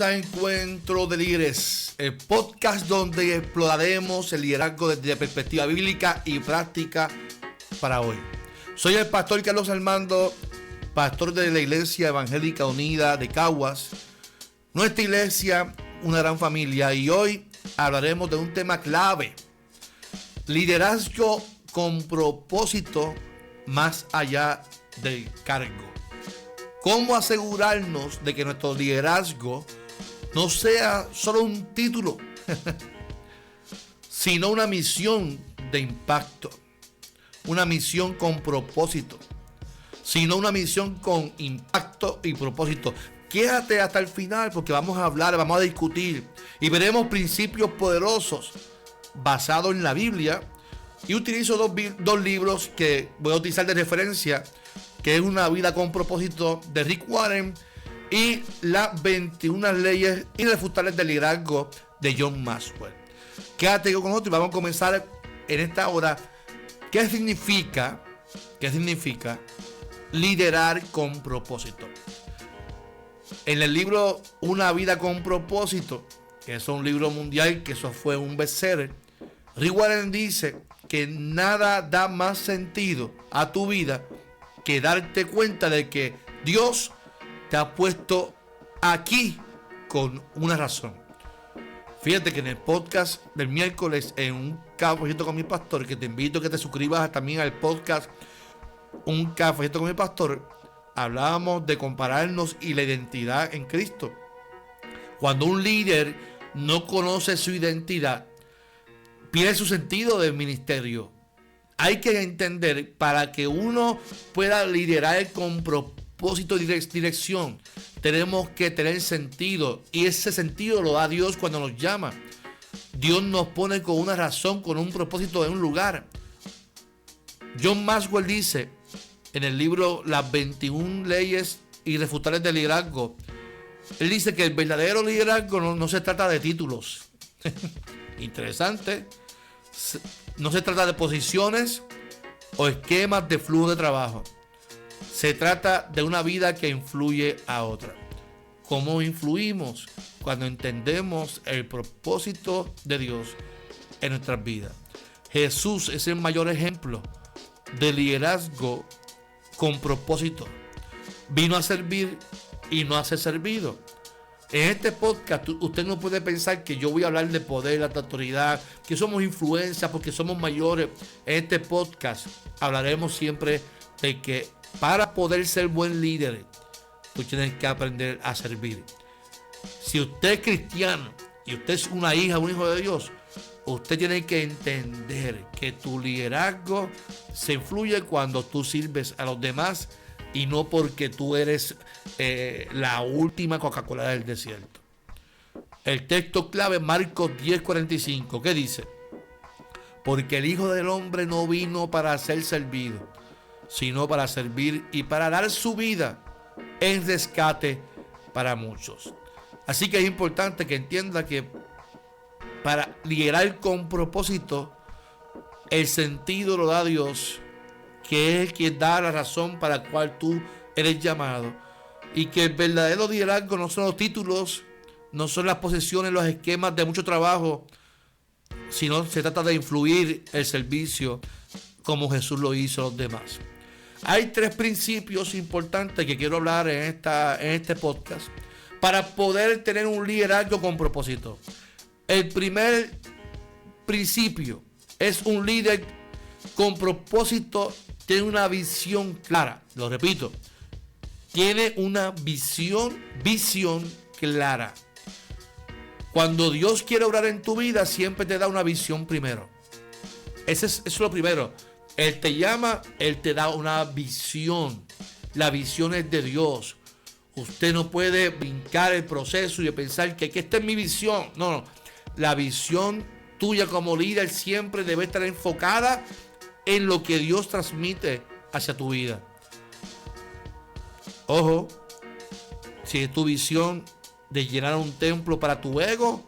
a Encuentro de Líderes, el podcast donde exploraremos el liderazgo desde perspectiva bíblica y práctica para hoy. Soy el pastor Carlos Armando, pastor de la Iglesia Evangélica Unida de Caguas. Nuestra iglesia, una gran familia, y hoy hablaremos de un tema clave: liderazgo con propósito más allá del cargo. ¿Cómo asegurarnos de que nuestro liderazgo no sea solo un título, sino una misión de impacto, una misión con propósito, sino una misión con impacto y propósito? Quédate hasta el final porque vamos a hablar, vamos a discutir y veremos principios poderosos basados en la Biblia. Y utilizo dos libros que voy a utilizar de referencia, que es Una vida con propósito de Rick Warren y Las 21 leyes irrefutables del liderazgo de John Maxwell. Quédate con nosotros y vamos a comenzar en esta hora. ¿Qué significa liderar con propósito? En el libro Una vida con propósito, que es un libro mundial, que eso fue un bestseller, Rick Warren dice que nada da más sentido a tu vida que darte cuenta de que Dios te ha puesto aquí con una razón. Fíjate que en el podcast del miércoles, en Un Cafecito con mi Pastor, que te invito a que te suscribas también al podcast Un Cafecito con mi Pastor, hablábamos de compararnos y la identidad en Cristo. Cuando un líder no conoce su identidad, pierde su sentido del ministerio. Hay que entender, para que uno pueda liderar con propósito y dirección, tenemos que tener sentido, y ese sentido lo da Dios cuando nos llama. Dios nos pone con una razón, con un propósito en un lugar. John Maxwell dice en el libro Las 21 leyes irrefutables del liderazgo, él dice que el verdadero liderazgo no se trata de títulos. Interesante. No se trata de posiciones o esquemas de flujo de trabajo. Se trata de una vida que influye a otra. ¿Cómo influimos? Cuando entendemos el propósito de Dios en nuestras vidas. Jesús es el mayor ejemplo de liderazgo con propósito. Vino a servir y no a ser servido. En este podcast usted no puede pensar que yo voy a hablar de poder, de autoridad, que somos influencia porque somos mayores. En este podcast hablaremos siempre de que para poder ser buen líder, tú tienes que aprender a servir. Si usted es cristiano y usted es una hija, un hijo de Dios, usted tiene que entender que tu liderazgo se influye cuando tú sirves a los demás y no porque tú eres la última Coca-Cola del desierto. El texto clave, Marcos 10:45, ¿qué dice? Porque el Hijo del Hombre no vino para ser servido, sino para servir y para dar su vida en rescate para muchos. Así que es importante que entienda que para liderar con propósito, el sentido lo da Dios, que es quien da la razón para la cual tú eres llamado, y que el verdadero liderazgo no son los títulos, no son las posiciones, los esquemas de mucho trabajo, sino se trata de influir el servicio como Jesús lo hizo a los demás. Hay 3 principios importantes que quiero hablar en este podcast para poder tener un liderazgo con propósito. El primer principio es: un líder con propósito tiene una visión clara. Lo repito, tiene una visión clara. Cuando Dios quiere obrar en tu vida, siempre te da una visión primero. Eso es lo primero. Él te llama, Él te da una visión. La visión es de Dios. Usted no puede brincar el proceso y pensar que esta es mi visión. No. La visión tuya como líder siempre debe estar enfocada en lo que Dios transmite hacia tu vida. Ojo, si es tu visión de llenar un templo para tu ego,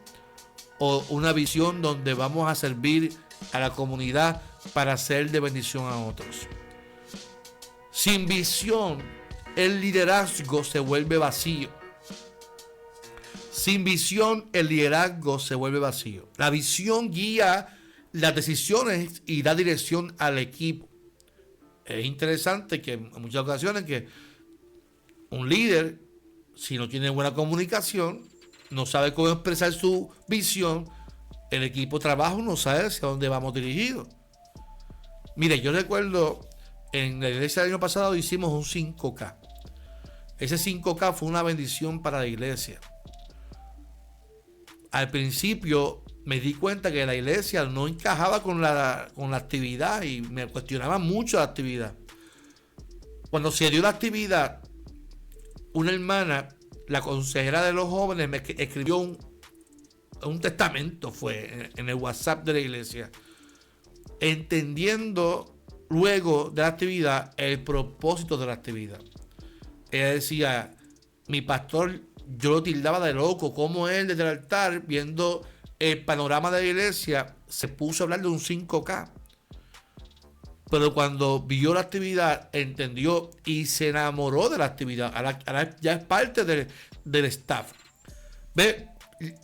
o una visión donde vamos a servir a la comunidad para ser de bendición a otros. Sin visión, el liderazgo se vuelve vacío. Sin visión, el liderazgo se vuelve vacío. La visión guía las decisiones y da dirección al equipo. Es interesante que en muchas ocasiones que un líder, si no tiene buena comunicación, no sabe cómo expresar su visión, el equipo de trabajo no sabe hacia dónde vamos dirigidos. Mire, yo recuerdo en la iglesia del año pasado hicimos un 5K. Ese 5K fue una bendición para la iglesia. Al principio me di cuenta que la iglesia no encajaba con la actividad y me cuestionaba mucho la actividad. Cuando se dio la actividad, una hermana, la consejera de los jóvenes, me escribió un testamento, fue en el WhatsApp de la iglesia, entendiendo luego de la actividad el propósito de la actividad. Ella decía, mi pastor, yo lo tildaba de loco, como él desde el altar, viendo el panorama de la iglesia, se puso a hablar de un 5K. Pero cuando vio la actividad, entendió y se enamoró de la actividad. Ahora ya es parte del staff. ¿Ve?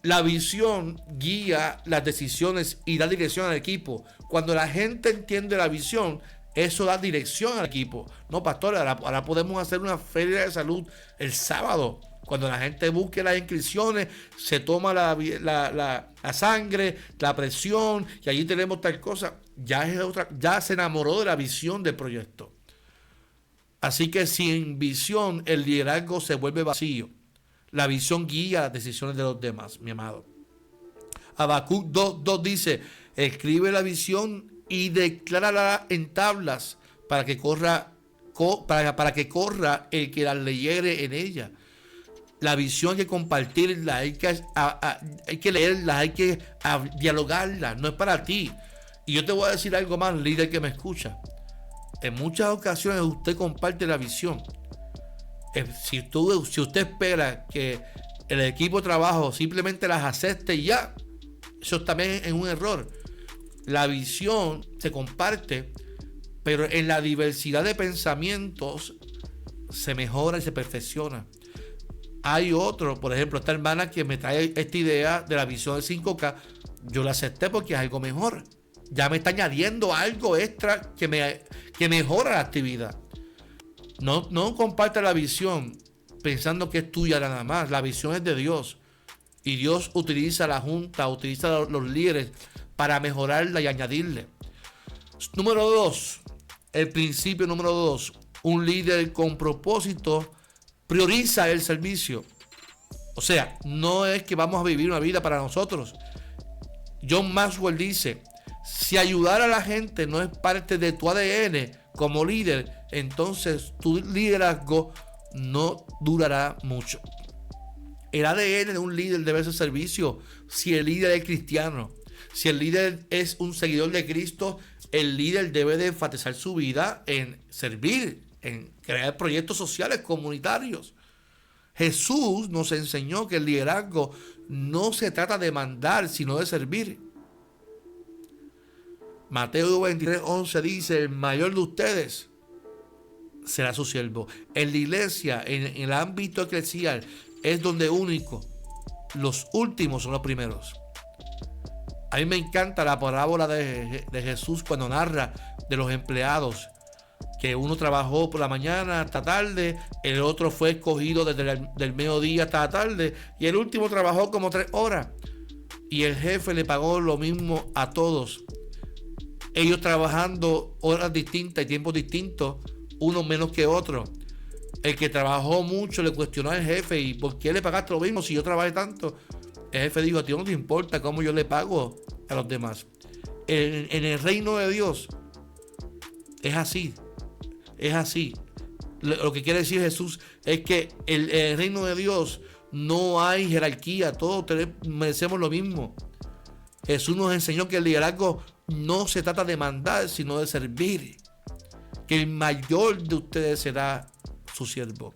La visión guía las decisiones y da dirección al equipo. Cuando la gente entiende la visión, eso da dirección al equipo. No, pastor, ahora podemos hacer una feria de salud el sábado. Cuando la gente busque las inscripciones, se toma la sangre, la presión, y allí tenemos tal cosa. Ya se enamoró de la visión del proyecto. Así que sin visión, el liderazgo se vuelve vacío. La visión guía las decisiones de los demás, mi amado. Habacuc 2:2 dice, escribe la visión y declárala en tablas para que corra el que las leyere en ella. La visión hay que compartirla, hay que leerla, hay que dialogarla, no es para ti. Y yo te voy a decir algo más, líder que me escucha. En muchas ocasiones usted comparte la visión. Si usted espera que el equipo de trabajo simplemente las acepte y ya, eso también es un error. La visión se comparte, pero en la diversidad de pensamientos se mejora y se perfecciona. Hay otro, por ejemplo, esta hermana que me trae esta idea de la visión del 5K, yo la acepté porque es algo mejor. Ya me está añadiendo algo extra que mejora la actividad. No comparte la visión pensando que es tuya nada más. La visión es de Dios. Y Dios utiliza la junta, utiliza los líderes para mejorarla y añadirle. Número 2. El principio número 2. Un líder con propósito prioriza el servicio. O sea, no es que vamos a vivir una vida para nosotros. John Maxwell dice, si ayudar a la gente no es parte de tu ADN como líder, entonces tu liderazgo no durará mucho. El ADN de un líder debe ser servicio. Si el líder es cristiano, si el líder es un seguidor de Cristo, el líder debe de enfatizar su vida en servir, en crear proyectos sociales comunitarios. Jesús nos enseñó que el liderazgo no se trata de mandar, sino de servir. Mateo 23:11 dice, el mayor de ustedes será su siervo. En la iglesia, en el ámbito eclesial, es donde único los últimos son los primeros. A mí me encanta la parábola de Jesús cuando narra de los empleados, que uno trabajó por la mañana hasta tarde, el otro fue escogido desde el mediodía hasta la tarde, y el último trabajó como 3 horas. Y el jefe le pagó lo mismo a todos. Ellos trabajando horas distintas y tiempos distintos, uno menos que otro. El que trabajó mucho le cuestionó al jefe, ¿y por qué le pagaste lo mismo si yo trabajé tanto? El jefe dijo, a ti no te importa cómo yo le pago a los demás. En el reino de Dios es así. Es así. Lo que quiere decir Jesús es que en el reino de Dios no hay jerarquía, todos merecemos lo mismo. Jesús nos enseñó que el liderazgo no se trata de mandar, sino de servir. Que el mayor de ustedes será su siervo.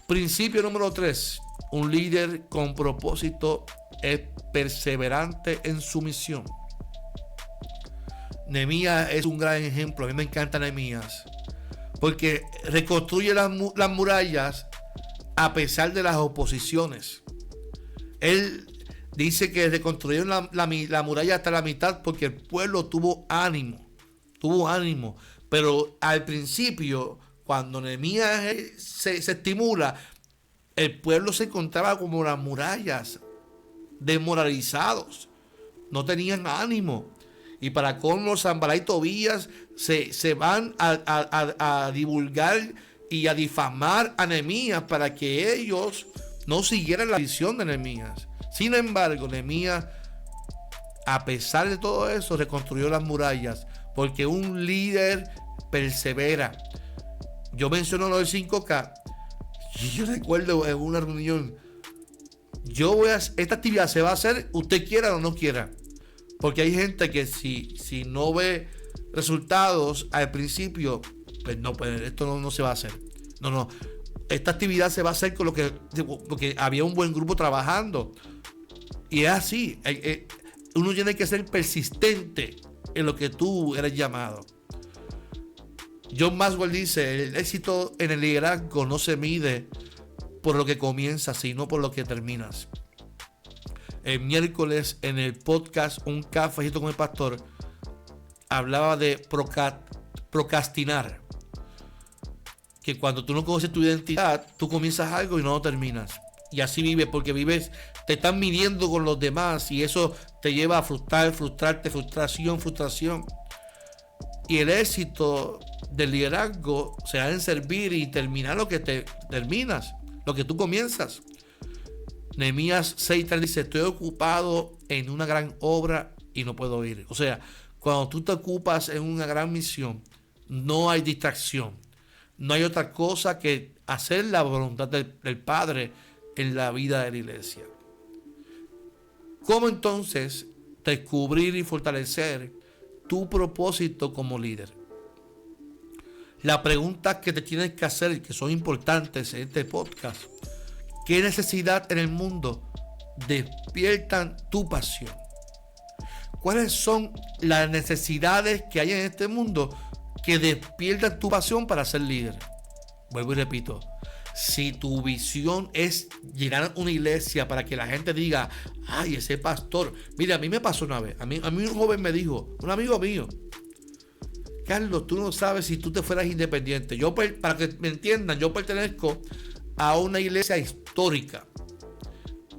Principio número 3. Un líder con propósito es perseverante en su misión. Nehemías es un gran ejemplo. A mí me encanta Nehemías, porque reconstruye las murallas a pesar de las oposiciones. Él dice que reconstruyeron la muralla hasta la mitad porque el pueblo tuvo ánimo. Pero al principio, cuando Nehemías se estimula, el pueblo se encontraba como las murallas, desmoralizados, no tenían ánimo. Y para colmo, Sanballat y Tobías se van a divulgar y a difamar a Nehemías para que ellos no siguieran la visión de Nehemías. Sin embargo, Nehemías, a pesar de todo eso, reconstruyó las murallas, porque un líder persevera. Yo menciono lo del 5K, y yo recuerdo en una reunión, esta actividad se va a hacer, usted quiera o no quiera. Porque hay gente que si no ve resultados al principio, pues no, pues esto no se va a hacer. No. Esta actividad se va a hacer con porque había un buen grupo trabajando. Y es así. Uno tiene que ser persistente en lo que tú eres llamado. John Maxwell dice: el éxito en el liderazgo no se mide por lo que comienzas, sino por lo que terminas. El miércoles en el podcast Un Cafecito con el Pastor hablaba de procrastinar. Que cuando tú no conoces tu identidad, tú comienzas algo y no lo terminas. Y así vives, porque vives, te están midiendo con los demás y eso te lleva a frustrarte, frustración. Y el éxito del liderazgo se da en servir y terminar lo que te terminas, lo que tú comienzas. Nehemías 6:3 dice: estoy ocupado en una gran obra y no puedo ir. O sea, cuando tú te ocupas en una gran misión, no hay distracción. No hay otra cosa que hacer la voluntad del Padre en la vida de la iglesia. ¿Cómo entonces descubrir y fortalecer tu propósito como líder? Las preguntas que te tienes que hacer, que son importantes en este podcast: ¿qué necesidad en el mundo despiertan tu pasión? ¿Cuáles son las necesidades que hay en este mundo que despiertan tu pasión para ser líder? Vuelvo y repito: si tu visión es llenar una iglesia para que la gente diga: ay, ese pastor. Mira, a mí me pasó una vez. A mí un joven me dijo, un amigo mío: Carlos, tú no sabes si tú te fueras independiente. Para que me entiendan, yo pertenezco a una iglesia histórica.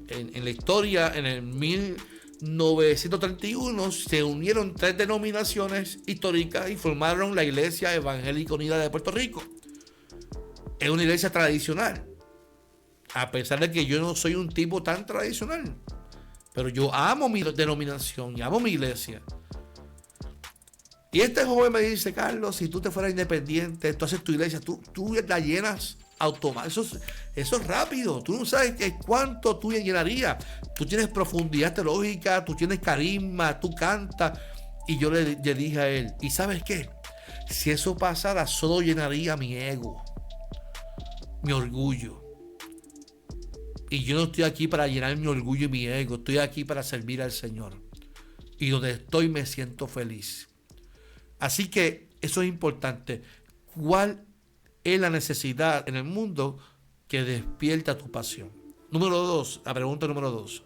En la historia, en el 1931, se unieron 3 denominaciones históricas y formaron la Iglesia Evangélica Unida de Puerto Rico. Es una iglesia tradicional, a pesar de que yo no soy un tipo tan tradicional, pero yo amo mi denominación y amo mi iglesia. Y este joven me dice: Carlos, si tú te fueras independiente, tú haces tu iglesia, tú la llenas automáticamente. Eso es rápido. Tú no sabes cuánto tú llenarías. Tú tienes profundidad teológica, tú tienes carisma, tú cantas. Y yo le dije a él: ¿y sabes qué? Si eso pasara, solo llenaría mi ego, mi orgullo. Y yo no estoy aquí para llenar mi orgullo y mi ego. Estoy aquí para servir al Señor. Y donde estoy me siento feliz. Así que eso es importante. ¿Cuál es la necesidad en el mundo que despierta tu pasión? La pregunta número 2.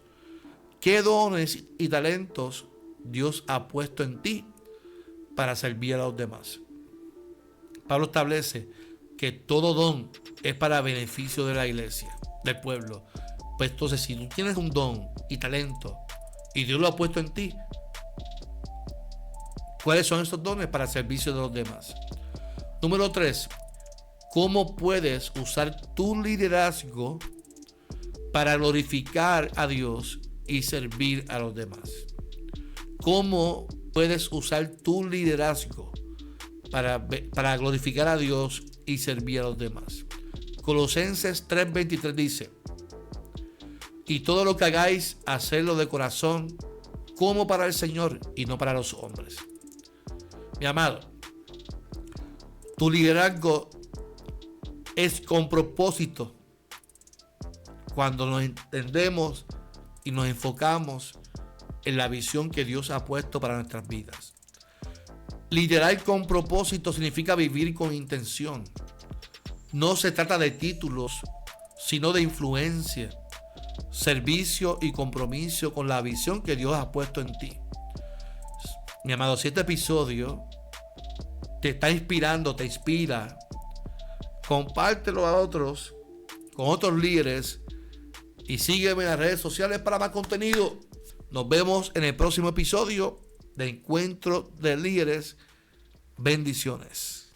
¿Qué dones y talentos Dios ha puesto en ti para servir a los demás? Pablo establece que todo don es para beneficio de la iglesia, del pueblo. Pues entonces, si tú tienes un don y talento y Dios lo ha puesto en ti, ¿cuáles son esos dones para el servicio de los demás? Número 3. ¿Cómo puedes usar tu liderazgo para glorificar a Dios y servir a los demás? ¿Cómo puedes usar tu liderazgo para glorificar a Dios y servir a los demás? Colosenses 3:23 dice: y todo lo que hagáis, hacedlo de corazón, como para el Señor y no para los hombres. Mi amado, tu liderazgo es con propósito cuando nos entendemos y nos enfocamos en la visión que Dios ha puesto para nuestras vidas. Liderar con propósito significa vivir con intención. No se trata de títulos, sino de influencia. servicio y compromiso con la visión que Dios ha puesto en ti. Mi amado, si este episodio te está inspirando, te inspira, compártelo a otros, con otros líderes, y sígueme en las redes sociales para más contenido. Nos vemos en el próximo episodio de Encuentro de Líderes. Bendiciones.